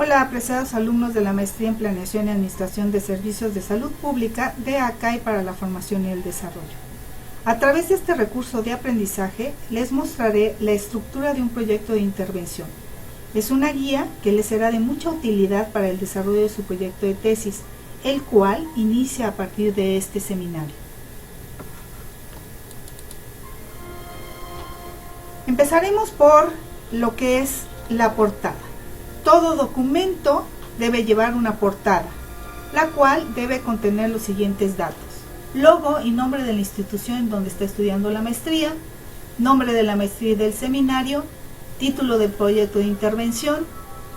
Hola, apreciados alumnos de la Maestría en Planeación y Administración de Servicios de Salud Pública de ACAI para la Formación y el Desarrollo. A través de este recurso de aprendizaje, les mostraré la estructura de un proyecto de intervención. Es una guía que les será de mucha utilidad para el desarrollo de su proyecto de tesis, el cual inicia a partir de este seminario. Empezaremos por lo que es la portada. Todo documento debe llevar una portada, la cual debe contener los siguientes datos: logo y nombre de la institución en donde está estudiando la maestría, nombre de la maestría y del seminario, título del proyecto de intervención,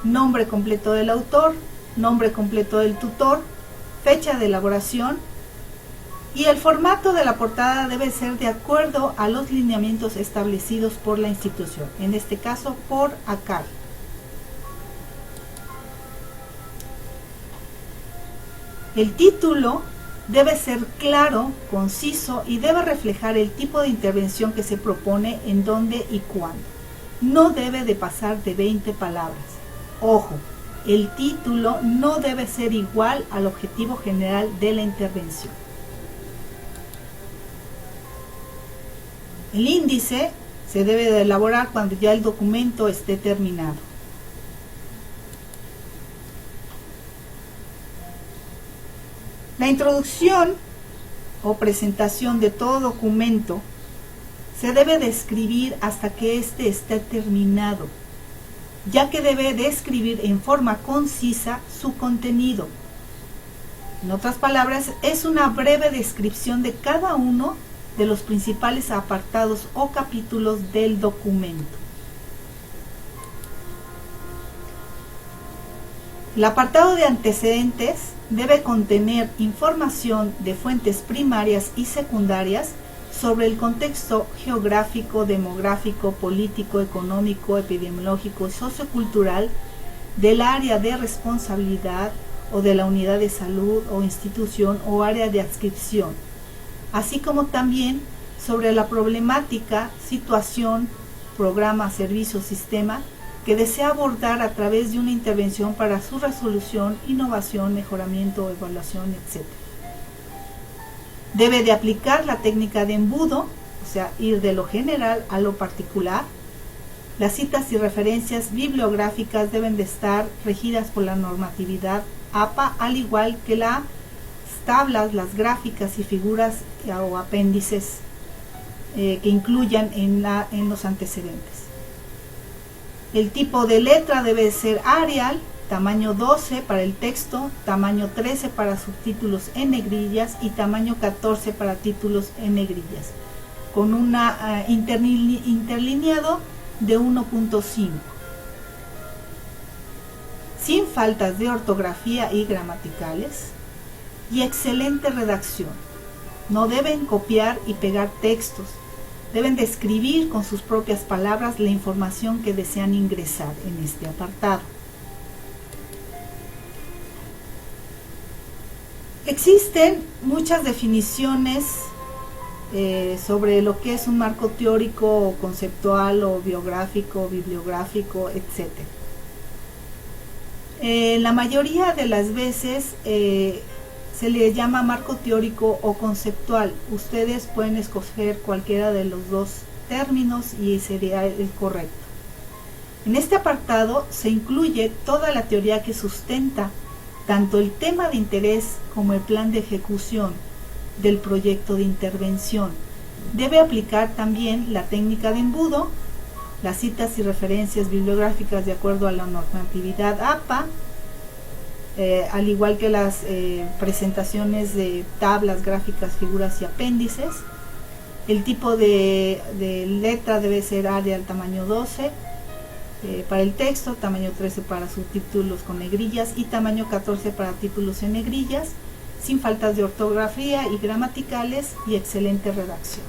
nombre completo del autor, nombre completo del tutor, fecha de elaboración, y el formato de la portada debe ser de acuerdo a los lineamientos establecidos por la institución, en este caso por ACAI. El título debe ser claro, conciso y debe reflejar el tipo de intervención que se propone, en dónde y cuándo. No debe de pasar de 20 palabras. Ojo, el título no debe ser igual al objetivo general de la intervención. El índice se debe de elaborar cuando ya el documento esté terminado. La introducción o presentación de todo documento se debe describir hasta que éste esté terminado, ya que debe describir en forma concisa su contenido. En otras palabras, es una breve descripción de cada uno de los principales apartados o capítulos del documento. El apartado de antecedentes debe contener información de fuentes primarias y secundarias sobre el contexto geográfico, demográfico, político, económico, epidemiológico y sociocultural del área de responsabilidad o de la unidad de salud o institución o área de adscripción, así como también sobre la problemática, situación, programa, servicio, sistema que desea abordar a través de una intervención para su resolución, innovación, mejoramiento, evaluación, etc. Debe de aplicar la técnica de embudo, o sea, ir de lo general a lo particular. Las citas y referencias bibliográficas deben de estar regidas por la normatividad APA, al igual que las tablas, las gráficas y figuras o apéndices que incluyan en los antecedentes. El tipo de letra debe ser Arial, tamaño 12 para el texto, tamaño 13 para subtítulos en negrillas y tamaño 14 para títulos en negrillas, con un interlineado de 1.5. Sin faltas de ortografía y gramaticales, y excelente redacción. No deben copiar y pegar textos. Deben de escribir con sus propias palabras la información que desean ingresar en este apartado. Existen muchas definiciones sobre lo que es un marco teórico o conceptual o biográfico, bibliográfico, etc. La mayoría de las veces se le llama marco teórico o conceptual. Ustedes pueden escoger cualquiera de los dos términos y sería el correcto. En este apartado se incluye toda la teoría que sustenta tanto el tema de interés como el plan de ejecución del proyecto de intervención. Debe aplicar también la técnica de embudo, las citas y referencias bibliográficas de acuerdo a la normatividad APA, al igual que las presentaciones de tablas, gráficas, figuras y apéndices. El tipo de letra debe ser Arial tamaño 12 para el texto, tamaño 13 para subtítulos con negrillas y tamaño 14 para títulos en negrillas, sin faltas de ortografía y gramaticales y excelente redacción.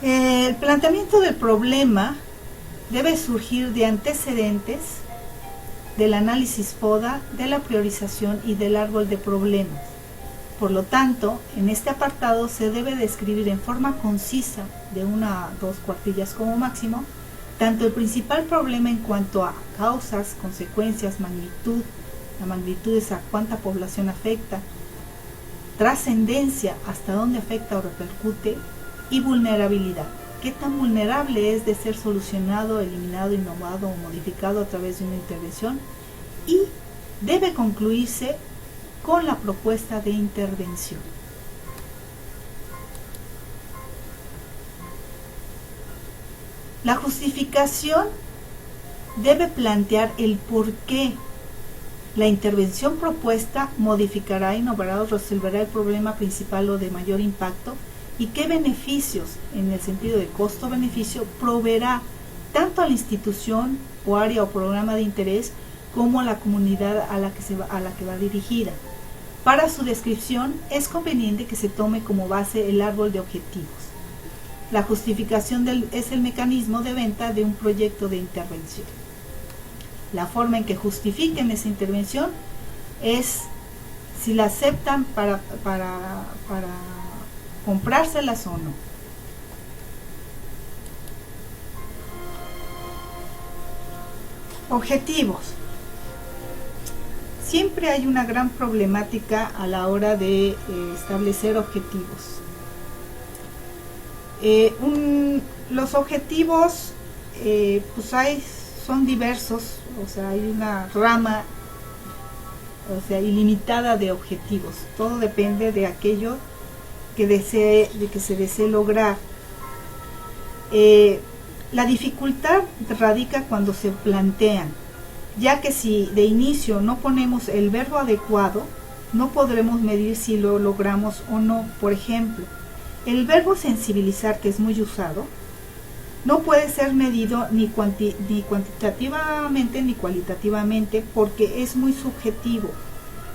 El planteamiento del problema debe surgir de antecedentes, del análisis FODA, de la priorización y del árbol de problemas. Por lo tanto, en este apartado se debe describir en forma concisa, de 1 a 2 cuartillas como máximo, tanto el principal problema en cuanto a causas, consecuencias, magnitud, la magnitud es a cuánta población afecta, trascendencia, hasta dónde afecta o repercute, y vulnerabilidad, qué tan vulnerable es de ser solucionado, eliminado, innovado o modificado a través de una intervención, y debe concluirse con la propuesta de intervención. La justificación debe plantear el por qué la intervención propuesta modificará, innovará o resolverá el problema principal o de mayor impacto y qué beneficios, en el sentido de costo-beneficio, proveerá tanto a la institución o área o programa de interés como a la comunidad a la que va dirigida. Para su descripción es conveniente que se tome como base el árbol de objetivos. La justificación es el mecanismo de venta de un proyecto de intervención. La forma en que justifiquen esa intervención es si la aceptan para comprárselas o no. Objetivos. Siempre hay una gran problemática a la hora de establecer objetivos. Los objetivos son diversos, o sea, hay una rama, o sea, ilimitada de objetivos. Todo depende de aquello que se desee lograr. La dificultad radica cuando se plantean, ya que si de inicio no ponemos el verbo adecuado, no podremos medir si lo logramos o no. Por ejemplo, el verbo sensibilizar, que es muy usado, no puede ser medido ni cuantitativamente ni cualitativamente porque es muy subjetivo.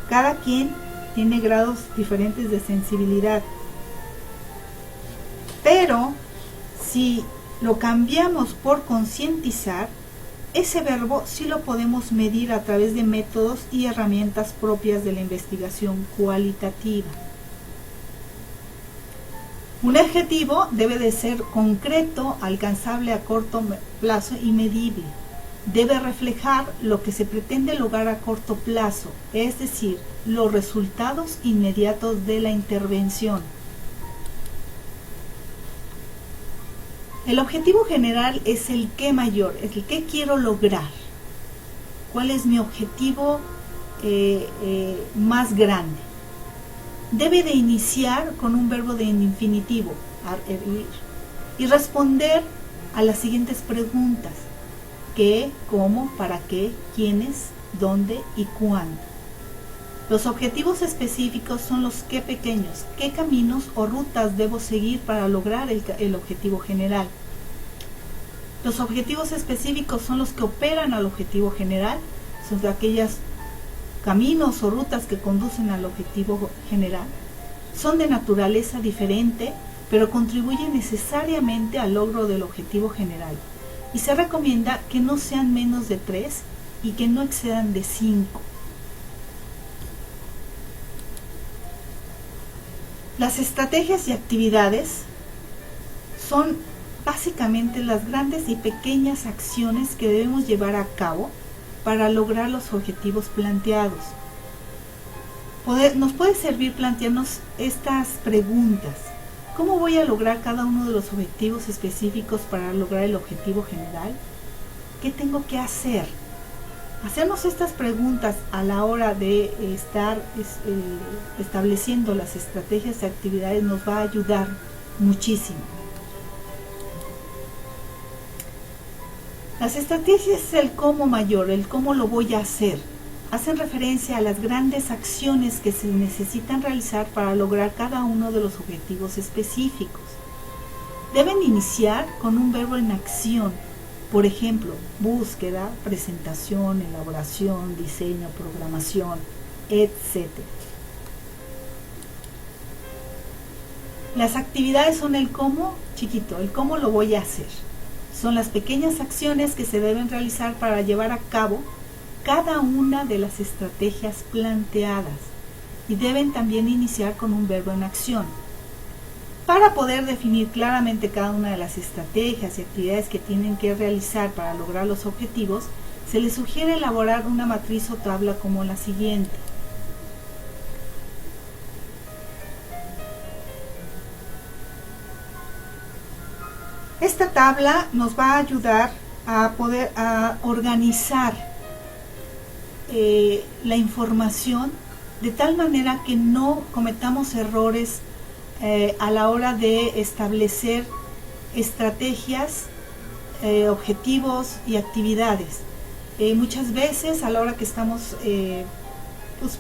Cada quien tiene grados diferentes de sensibilidad. Pero si lo cambiamos por concientizar, ese verbo sí lo podemos medir a través de métodos y herramientas propias de la investigación cualitativa. Un objetivo debe de ser concreto, alcanzable a corto plazo y medible. Debe reflejar lo que se pretende lograr a corto plazo, es decir, los resultados inmediatos de la intervención. El objetivo general es el qué mayor, es el qué quiero lograr. ¿Cuál es mi objetivo más grande? Debe de iniciar con un verbo de infinitivo, ir, y responder a las siguientes preguntas: ¿qué, cómo, para qué, quiénes, dónde y cuándo? Los objetivos específicos son los qué pequeños, qué caminos o rutas debo seguir para lograr el objetivo general. Los objetivos específicos son los que operan al objetivo general, son aquellos caminos o rutas que conducen al objetivo general. Son de naturaleza diferente, pero contribuyen necesariamente al logro del objetivo general. Y se recomienda que no sean menos de 3 y que no excedan de 5. Las estrategias y actividades son básicamente las grandes y pequeñas acciones que debemos llevar a cabo para lograr los objetivos planteados. Nos puede servir plantearnos estas preguntas: ¿cómo voy a lograr cada uno de los objetivos específicos para lograr el objetivo general? ¿Qué tengo que hacer? Hacernos estas preguntas a la hora de estar estableciendo las estrategias y actividades nos va a ayudar muchísimo. Las estrategias es el cómo mayor, el cómo lo voy a hacer. Hacen referencia a las grandes acciones que se necesitan realizar para lograr cada uno de los objetivos específicos. Deben iniciar con un verbo en acción. Por ejemplo, búsqueda, presentación, elaboración, diseño, programación, etc. Las actividades son el cómo chiquito, el cómo lo voy a hacer. Son las pequeñas acciones que se deben realizar para llevar a cabo cada una de las estrategias planteadas. y deben también iniciar con un verbo en acción. Para poder definir claramente cada una de las estrategias y actividades que tienen que realizar para lograr los objetivos, se les sugiere elaborar una matriz o tabla como la siguiente. Esta tabla nos va a ayudar a poder organizar la información de tal manera que no cometamos errores a la hora de establecer estrategias, objetivos y actividades. Muchas veces a la hora que estamos pues,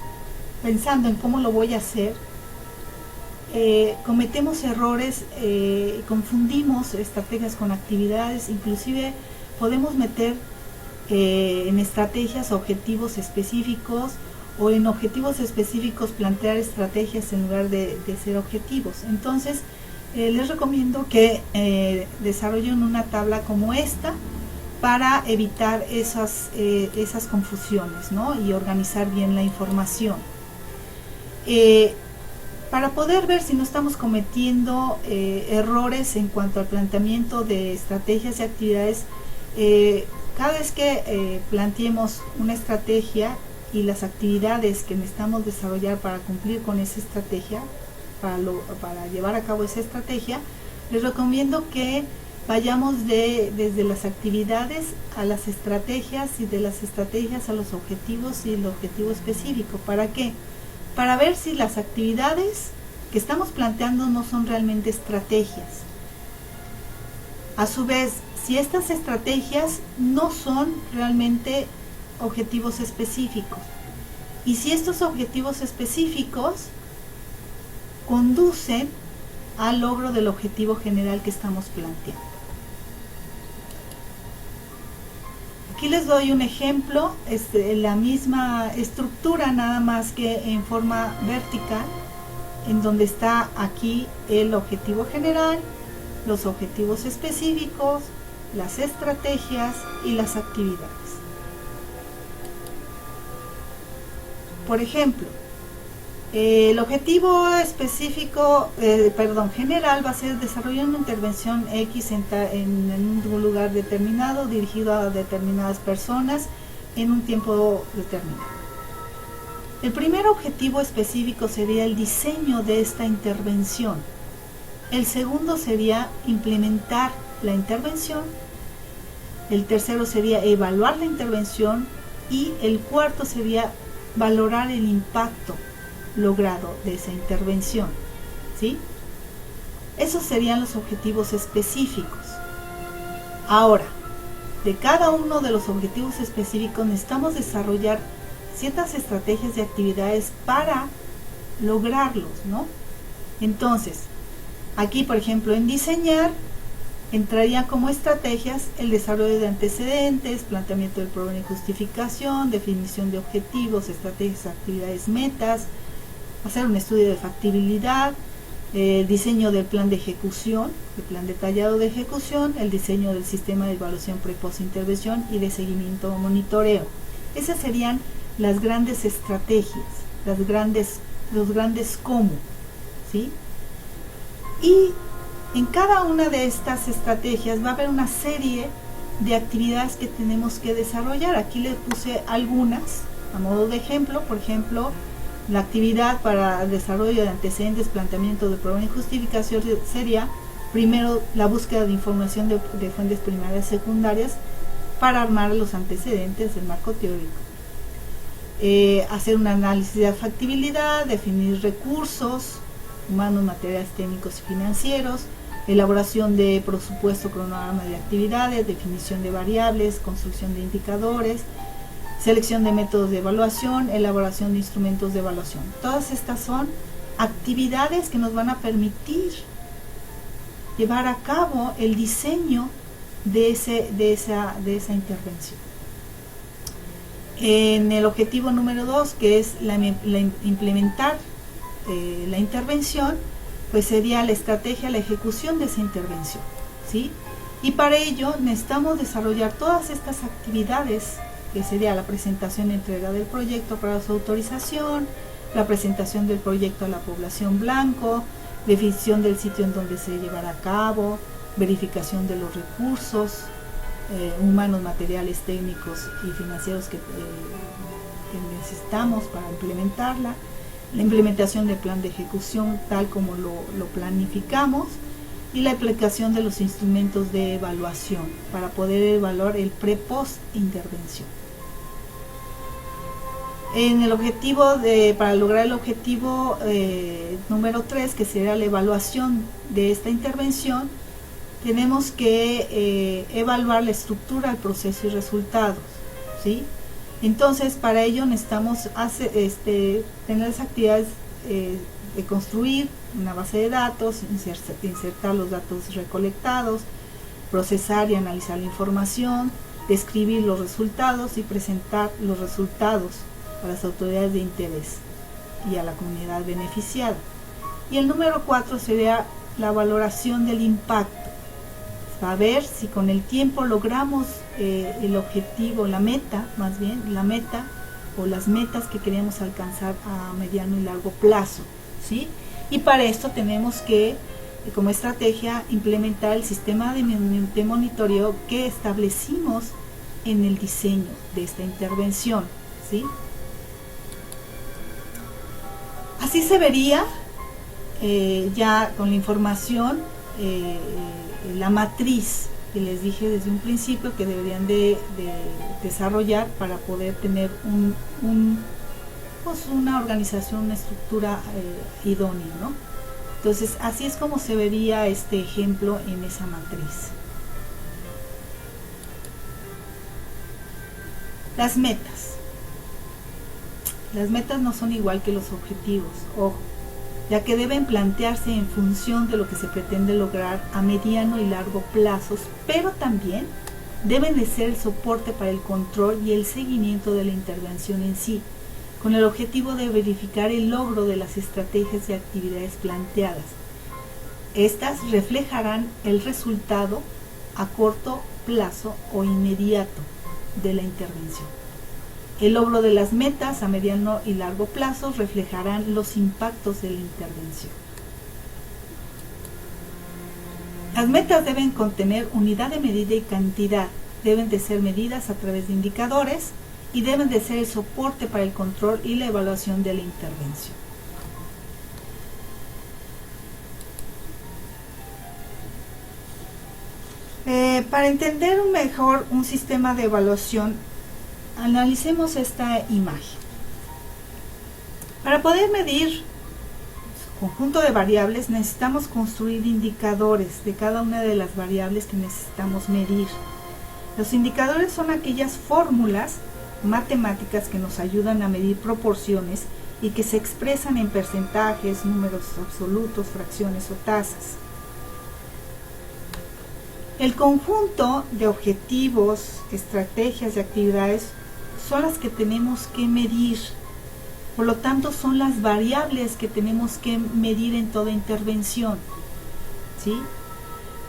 pensando en cómo lo voy a hacer, cometemos errores, confundimos estrategias con actividades, inclusive podemos meter en estrategias objetivos específicos, o en objetivos específicos plantear estrategias en lugar de ser objetivos. Entonces les recomiendo que desarrollen una tabla como esta para evitar esas confusiones, ¿no? Y organizar bien la información. Para poder ver si no estamos cometiendo errores en cuanto al planteamiento de estrategias y actividades, cada vez que planteemos una estrategia y las actividades que necesitamos desarrollar para cumplir con esa estrategia, para llevar a cabo esa estrategia, les recomiendo que vayamos desde las actividades a las estrategias y de las estrategias a los objetivos y el objetivo específico. ¿Para qué? Para ver si las actividades que estamos planteando no son realmente estrategias. A su vez, si estas estrategias no son realmente objetivos específicos, y si estos objetivos específicos conducen al logro del objetivo general que estamos planteando. Aquí les doy un ejemplo, la misma estructura, nada más que en forma vertical, en donde está aquí el objetivo general, los objetivos específicos, las estrategias y las actividades. Por ejemplo, el objetivo específico, general, va a ser desarrollar una intervención X en un lugar determinado, dirigido a determinadas personas en un tiempo determinado. El primer objetivo específico sería el diseño de esta intervención. El segundo sería implementar la intervención. El tercero sería evaluar la intervención. Y el cuarto sería valorar el impacto logrado de esa intervención, ¿sí? Esos serían los objetivos específicos. Ahora, de cada uno de los objetivos específicos necesitamos desarrollar ciertas estrategias y actividades para lograrlos, ¿no? Entonces, aquí, por ejemplo, en diseñar, entraría como estrategias el desarrollo de antecedentes, planteamiento del problema y justificación, definición de objetivos, estrategias, actividades, metas, hacer un estudio de factibilidad, el diseño del plan de ejecución, el plan detallado de ejecución, el diseño del sistema de evaluación pre y post intervención y de seguimiento o monitoreo. Esas serían las grandes estrategias, los grandes cómo, ¿sí? Y en cada una de estas estrategias va a haber una serie de actividades que tenemos que desarrollar. Aquí les puse algunas a modo de ejemplo. Por ejemplo, la actividad para el desarrollo de antecedentes, planteamiento de problema y justificación sería primero la búsqueda de información de fuentes primarias y secundarias para armar los antecedentes del marco teórico. Hacer un análisis de factibilidad, definir recursos humanos, materiales, técnicos y financieros, elaboración de presupuesto, cronograma de actividades, definición de variables, construcción de indicadores, selección de métodos de evaluación, elaboración de instrumentos de evaluación. Todas estas son actividades que nos van a permitir llevar a cabo el diseño de esa intervención. En el objetivo número 2, que es implementar la intervención, pues sería la estrategia, la ejecución de esa intervención, ¿sí? Y para ello necesitamos desarrollar todas estas actividades, que sería la presentación y entrega del proyecto para su autorización, la presentación del proyecto a la población blanco, definición del sitio en donde se llevará a cabo, verificación de los recursos humanos, materiales, técnicos y financieros que necesitamos para implementarla, la implementación del plan de ejecución tal como lo planificamos, y la aplicación de los instrumentos de evaluación para poder evaluar el pre-post intervención. En el objetivo para lograr el objetivo número 3, que sería la evaluación de esta intervención, tenemos que evaluar la estructura, el proceso y resultados, ¿sí? Entonces, para ello necesitamos tener las actividades de construir una base de datos, insertar los datos recolectados, procesar y analizar la información, describir los resultados y presentar los resultados a las autoridades de interés y a la comunidad beneficiada. Y el número 4 sería la valoración del impacto. A ver si con el tiempo logramos el objetivo, la meta o las metas que queremos alcanzar a mediano y largo plazo, ¿sí? Y para esto tenemos que, como estrategia, implementar el sistema de monitoreo que establecimos en el diseño de esta intervención, ¿sí? Así se vería ya con la información la matriz que les dije desde un principio que deberían de desarrollar para poder tener una organización, una estructura idónea, ¿no? Entonces, así es como se vería este ejemplo en esa matriz. Las metas. Las metas no son igual que los objetivos, ojo, ya que deben plantearse en función de lo que se pretende lograr a mediano y largo plazos, pero también deben de ser el soporte para el control y el seguimiento de la intervención en sí, con el objetivo de verificar el logro de las estrategias y actividades planteadas. Estas reflejarán el resultado a corto plazo o inmediato de la intervención. El logro de las metas a mediano y largo plazo reflejarán los impactos de la intervención. Las metas deben contener unidad de medida y cantidad, deben de ser medidas a través de indicadores y deben de ser el soporte para el control y la evaluación de la intervención. Para entender mejor un sistema de evaluación, analicemos esta imagen. Para poder medir su conjunto de variables, necesitamos construir indicadores de cada una de las variables que necesitamos medir. Los indicadores son aquellas fórmulas matemáticas que nos ayudan a medir proporciones y que se expresan en porcentajes, números absolutos, fracciones o tasas. El conjunto de objetivos, estrategias y actividades son las que tenemos que medir. Por lo tanto, son las variables que tenemos que medir en toda intervención, ¿sí?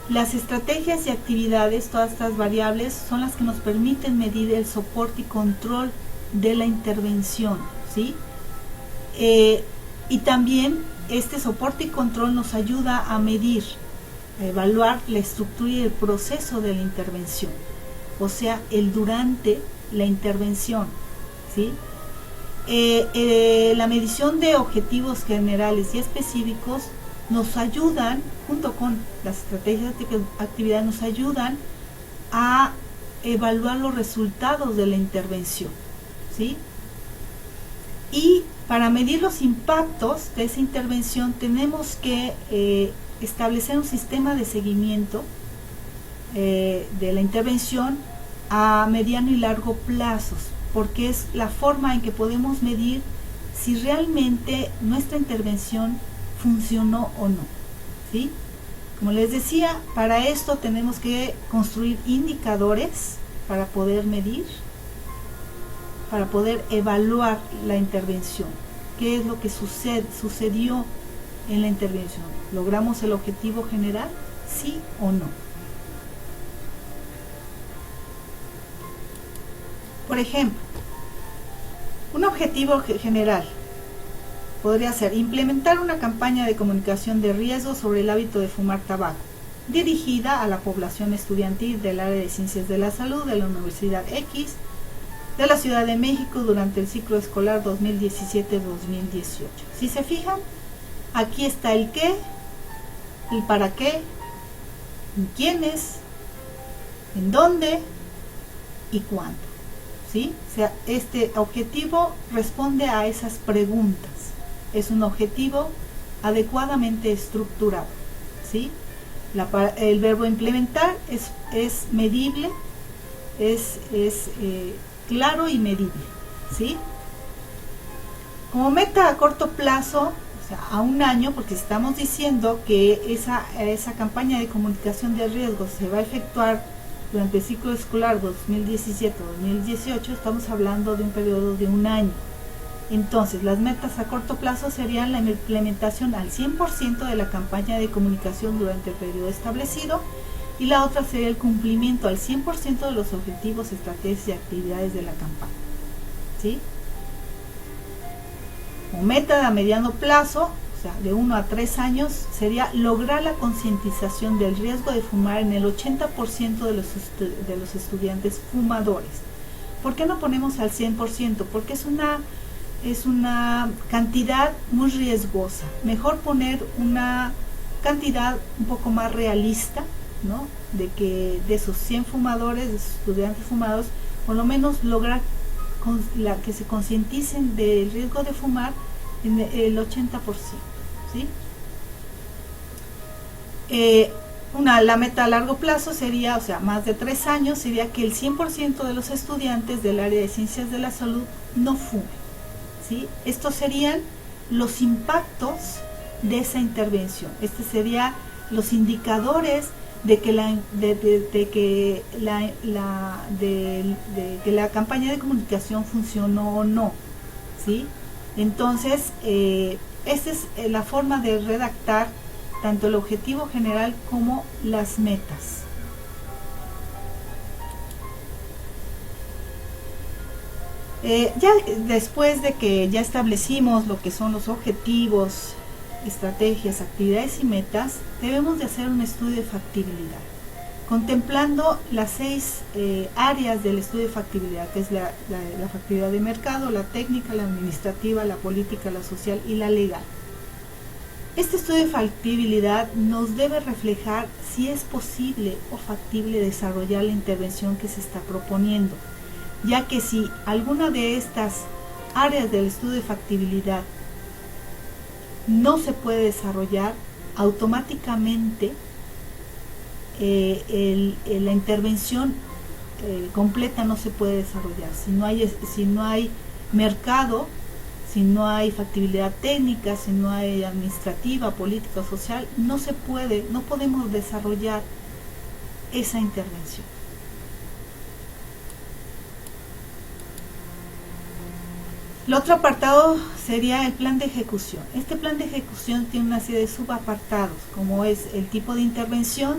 Las estrategias y actividades, todas estas variables, son las que nos permiten medir el soporte y control de la intervención, ¿sí? Y también este soporte y control nos ayuda a medir, a evaluar la estructura y el proceso de la intervención, o sea, el durante la intervención, ¿sí? La medición de objetivos generales y específicos nos ayudan, junto con las estrategias de actividad, nos ayudan a evaluar los resultados de la intervención, ¿sí? Y para medir los impactos de esa intervención tenemos que establecer un sistema de seguimiento de la intervención a mediano y largo plazos, porque es la forma en que podemos medir si realmente nuestra intervención funcionó o no, ¿sí? Como les decía, para esto tenemos que construir indicadores para poder medir, para poder evaluar la intervención. ¿Qué es lo que sucedió en la intervención? ¿Logramos el objetivo general? ¿Sí o no? Por ejemplo, un objetivo general. podría ser implementar una campaña de comunicación de riesgo sobre el hábito de fumar tabaco, dirigida a la población estudiantil del área de Ciencias de la Salud de la Universidad X de la Ciudad de México durante el ciclo escolar 2017-2018. Si se fijan, aquí está el qué, el para qué, en quiénes, en dónde y cuándo. ¿Sí? O sea, este objetivo responde a esas preguntas. Es un objetivo adecuadamente estructurado. ¿Sí? El verbo implementar es medible, es claro y medible. ¿Sí? Como meta a corto plazo, o sea, a un año, porque estamos diciendo que esa campaña de comunicación de riesgos se va a efectuar durante el ciclo escolar 2017-2018, estamos hablando de un periodo de un año. Entonces, las metas a corto plazo serían la implementación al 100% de la campaña de comunicación durante el periodo establecido, y la otra sería el cumplimiento al 100% de los objetivos, estrategias y actividades de la campaña. ¿Sí? Como meta a mediano plazo, o sea, de 1 a 3 años, sería lograr la concientización del riesgo de fumar en el 80% de los estudiantes fumadores. ¿Por qué no ponemos al 100%? Porque es una cantidad muy riesgosa. Mejor poner una cantidad un poco más realista, ¿no? De que de esos 100 fumadores, de esos estudiantes fumadores, por lo menos lograr que se concienticen del riesgo de fumar en el 80%. ¿Sí? La meta a largo plazo sería, o sea, más de 3 años, sería que el 100% de los estudiantes del área de Ciencias de la Salud no fumen. ¿Sí? Estos serían los impactos de esa intervención. Estos serían los indicadores de que la campaña de comunicación funcionó o no. ¿Sí? Entonces, esta es la forma de redactar tanto el objetivo general como las metas. Ya después de que ya establecimos lo que son los objetivos, estrategias, actividades y metas, debemos de hacer un estudio de factibilidad, contemplando las 6 áreas del estudio de factibilidad, que es la factibilidad de mercado, la técnica, la administrativa, la política, la social y la legal. Este estudio de factibilidad nos debe reflejar si es posible o factible desarrollar la intervención que se está proponiendo, ya que si alguna de estas áreas del estudio de factibilidad no se puede desarrollar, automáticamente la intervención completa no se puede desarrollar. Si no hay mercado, si no hay factibilidad técnica, si no hay administrativa, política, social, no podemos desarrollar esa intervención. El otro apartado sería el plan de ejecución. Este plan de ejecución tiene una serie de subapartados, como es el tipo de intervención,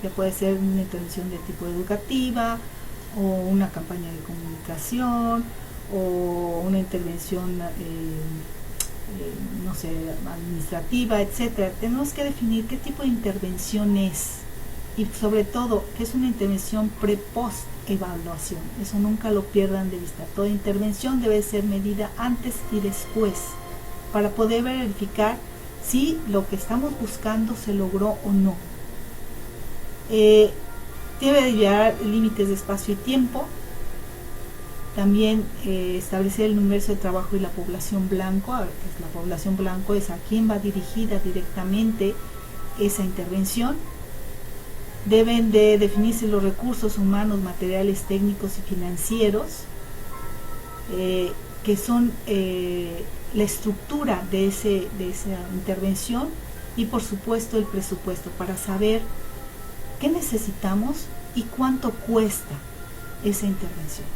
que puede ser una intervención de tipo educativa, o una campaña de comunicación, o una intervención no sé, administrativa, etcétera. Tenemos que definir qué tipo de intervención es, y sobre todo que es una intervención pre-post evaluación. Eso nunca lo pierdan de vista. Toda intervención debe ser medida antes y después para poder verificar si lo que estamos buscando se logró o no. Debe de llevar límites de espacio y tiempo. También establecer el universo de trabajo y la población blanco. La población blanco es a quien va dirigida directamente esa intervención. Deben de definirse los recursos humanos, materiales, técnicos y financieros, que son la estructura de esa intervención, y por supuesto el presupuesto, para saber qué necesitamos y cuánto cuesta esa intervención.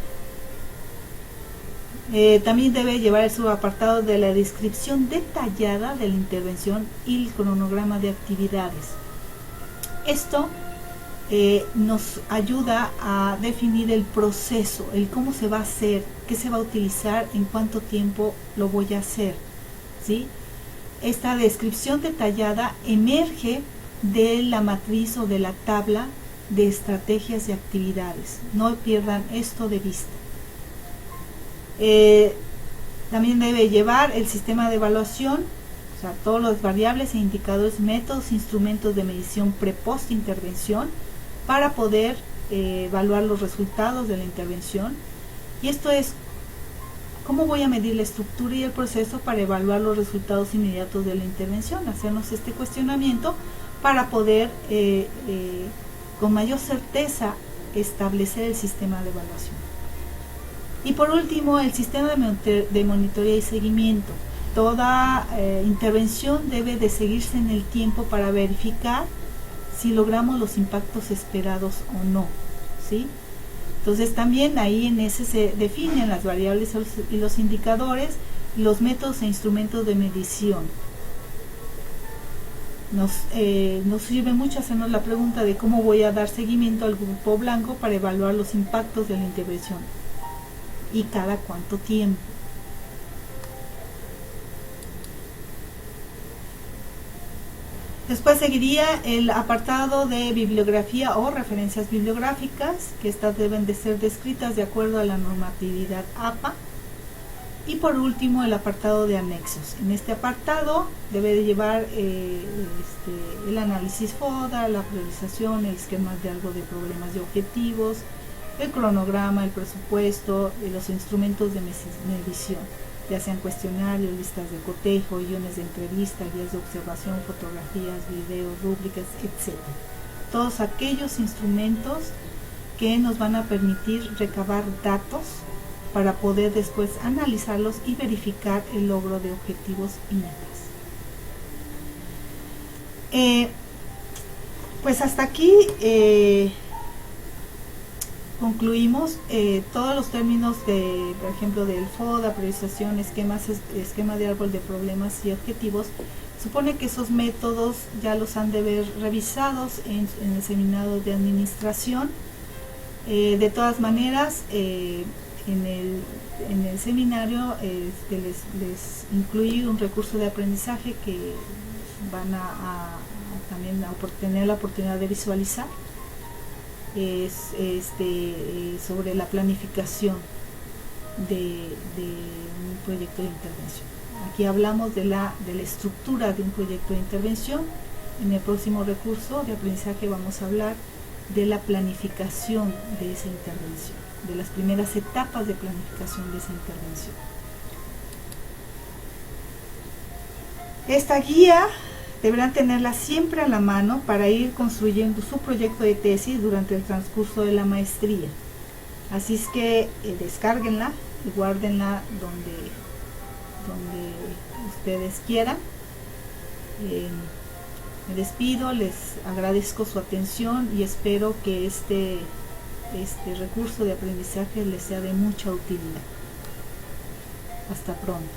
También debe llevar el subapartado de la descripción detallada de la intervención y el cronograma de actividades. Esto nos ayuda a definir el proceso, el cómo se va a hacer, qué se va a utilizar, en cuánto tiempo lo voy a hacer. ¿sí? Esta descripción detallada emerge de la matriz o de la tabla de estrategias y actividades. No pierdan esto de vista. También debe llevar el sistema de evaluación, o sea, todas las variables e indicadores, métodos, instrumentos de medición pre-post intervención para poder evaluar los resultados de la intervención. Y esto es cómo voy a medir la estructura y el proceso para evaluar los resultados inmediatos de la intervención, hacernos este cuestionamiento para poder con mayor certeza establecer el sistema de evaluación. Y por último, el sistema de monitoreo y seguimiento. Toda intervención debe de seguirse en el tiempo para verificar si logramos los impactos esperados o no, ¿sí? Entonces también ahí en ese se definen las variables y los indicadores, los métodos e instrumentos de medición. Nos sirve mucho hacernos la pregunta de cómo voy a dar seguimiento al grupo blanco para evaluar los impactos de la intervención y cada cuánto tiempo. Después seguiría el apartado de bibliografía o referencias bibliográficas, que estas deben de ser descritas de acuerdo a la normatividad APA. Y por último, el apartado de anexos. En este apartado debe de llevar el análisis FODA, la priorización, el esquema de algo de problemas y objetivos, el cronograma, el presupuesto, los instrumentos de medición, ya sean cuestionarios, listas de cotejo, guiones de entrevista, guías de observación, fotografías, videos, rúbricas, etc. Todos aquellos instrumentos que nos van a permitir recabar datos para poder después analizarlos y verificar el logro de objetivos y metas. Pues hasta aquí concluimos todos los términos de, por ejemplo, del FODA, priorización, esquema de árbol de problemas y objetivos. Supone que esos métodos ya los han de ver revisados en el seminario de administración. De todas maneras, en el seminario les incluí un recurso de aprendizaje que van también a tener la oportunidad de visualizar. Es sobre la planificación de un proyecto de intervención. Aquí hablamos de la estructura de un proyecto de intervención. En el próximo recurso de aprendizaje vamos a hablar de la planificación de esa intervención, de las primeras etapas de planificación de esa intervención. Esta guía deberán tenerla siempre a la mano para ir construyendo su proyecto de tesis durante el transcurso de la maestría. Así es que descárguenla y guárdenla donde ustedes quieran. Me despido, les agradezco su atención y espero que este recurso de aprendizaje les sea de mucha utilidad. Hasta pronto.